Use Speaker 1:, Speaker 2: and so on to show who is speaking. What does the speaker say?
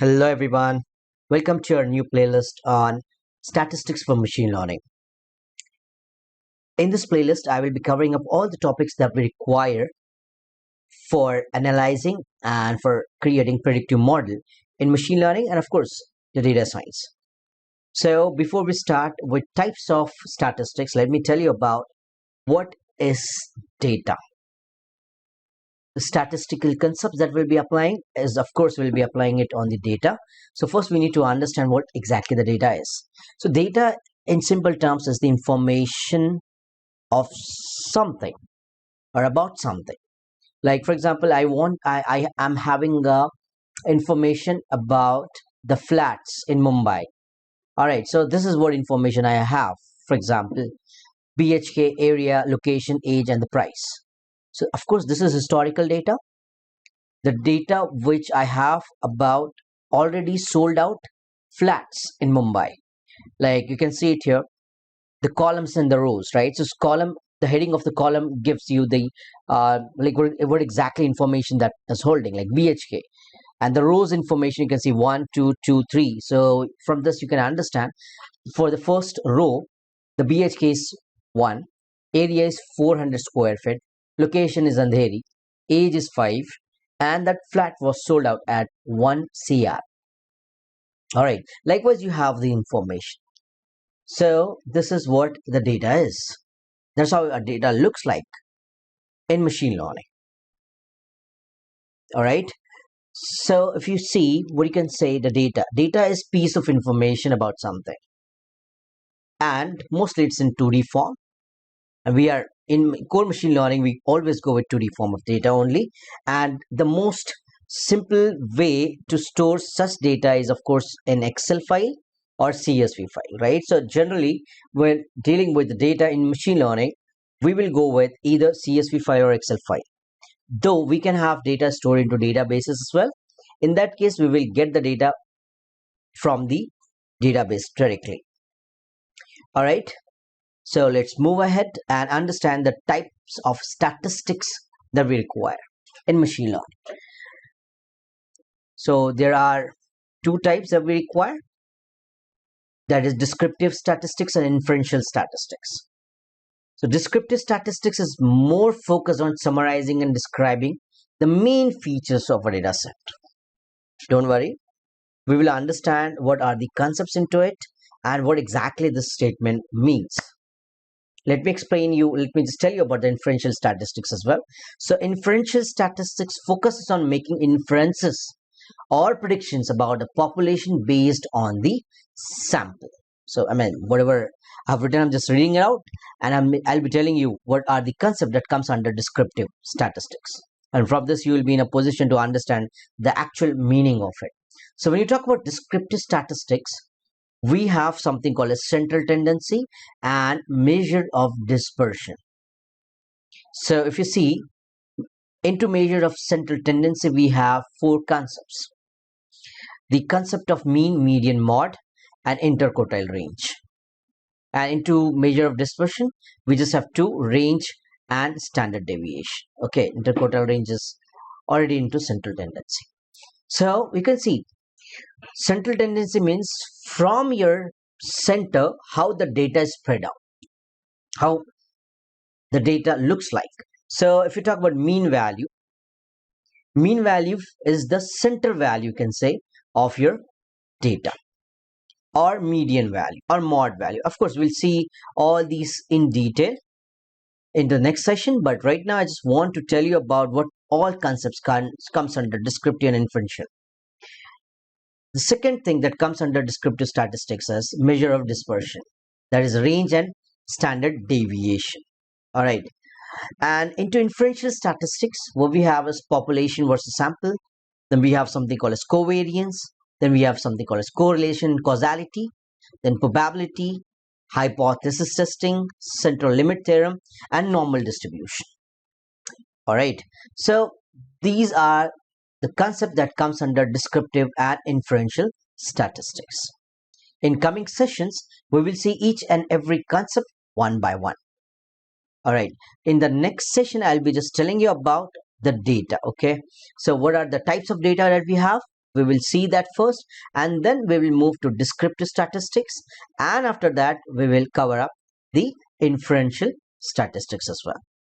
Speaker 1: Hello everyone, welcome to our new playlist on statistics for machine learning. In this playlist, I will be covering up all the topics that we require for analyzing and for creating predictive model in machine learning and of course the data science. So before we start with types of statistics, let me tell you about what is data. The statistical concepts that we'll be applying is of course we'll be applying it on the data. So first we need to understand what exactly the data is. So data in simple terms is the information of something or about something. Like for example, I am having information about the flats in Mumbai. All right, so this is what information I have. For example, BHK, area, location, age, and the price. So of course this is historical data, the data which I have about already sold out flats in Mumbai. Like you can see it here, the columns and the rows, right? So column, the heading of the column gives you the like what exactly information that is holding, like BHK, and the rows information you can see 1, 2, 2, 3. So from this you can understand for the first row, the BHK is 1, area is 400 square feet, location is Andheri, age is 5, and that flat was sold out at 1 CR. All right, likewise you have the information. So this is what the data is. That's how a data looks like in machine learning. All right, so if you see what you can say, the data is piece of information about something, and mostly it's in 2D form, and we are in core machine learning, we always go with 2D form of data only. And the most simple way to store such data is of course an Excel file or CSV file, right? So generally when dealing with the data in machine learning, we will go with either CSV file or Excel file, though we can have data stored into databases as well. In that case we will get the data from the database directly. All right, so let's move ahead and understand the types of statistics that we require in machine learning. So there are two types that we require, that is descriptive statistics and inferential statistics. So descriptive statistics is more focused on summarizing and describing the main features of a data set. Don't worry, we will understand what are the concepts into it and what exactly this statement means. Let me just tell you about the inferential statistics as well. So inferential statistics focuses on making inferences or predictions about a population based on the sample. So I mean, whatever I've written, I'm just reading it out, and I'll be telling you what are the concept that comes under descriptive statistics. And from this, you will be in a position to understand the actual meaning of it. So when you talk about descriptive statistics, we have something called a central tendency and measure of dispersion. So if you see into measure of central tendency, we have four concepts: the concept of mean, median, mode, and interquartile range. And into measure of dispersion, we just have two: range and standard deviation. Okay, interquartile range is already into central tendency. So we can see central tendency means from your center how the data is spread out, how the data looks like. So if you talk about mean value is the center value, you can say, of your data, or median value or mode value. Of course we'll see all these in detail in the next session, but right now I just want to tell you about what all concepts comes under descriptive and inferential. The second thing that comes under descriptive statistics is measure of dispersion, that is range and standard deviation. All right, and into inferential statistics, what we have is population versus sample. Then we have something called as covariance. Then we have something called as correlation and causality. Then probability, hypothesis testing, central limit theorem, and normal distribution. All right, so these are the concept that comes under descriptive and inferential statistics. In coming sessions, we will see each and every concept one by one. All right, in the next session, I'll be just telling you about the data. Okay, so what are the types of data that we have? We will see that first, and then we will move to descriptive statistics, and after that we will cover up the inferential statistics as well.